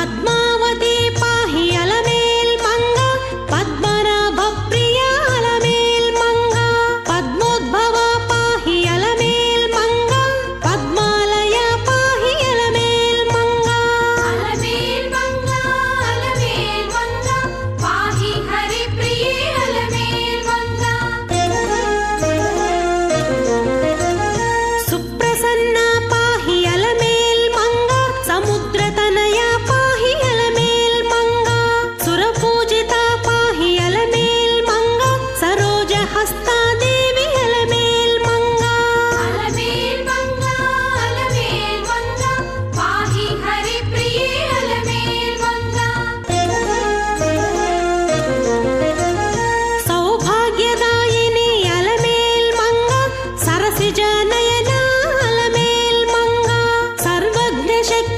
పద్మావతి పాహి అలమేల్ మంగ పద్మనాభ ప్రియ అలమేల్ మంగ పద్మోద్భవ పాహి అలమేల్ మంగ పద్మాలయ పాహి అలమేల్ మంగ అలమేల్ మంగ అలమేల్ మంగ పాహి హరి ప్రియే అలమేల్ మంగ సుప్రసన్న పాహి అలమేల్ మంగ సముద్రతనయ పాహి అలమేల్ మంగ సురపూజిత పాహి అలమేల్ మంగ సరోజ హస్తాదేవి అలమేల్ మంగ అలమేల్ మంగ అలమేల్ మంగ పాహి హరి ప్రియే అలమేల్ మంగ సౌభాగ్యదాయిని అలమేల్ మంగ సరసిజ నయన అలమేల్ మంగ సర్వజ్ఞ శక్తి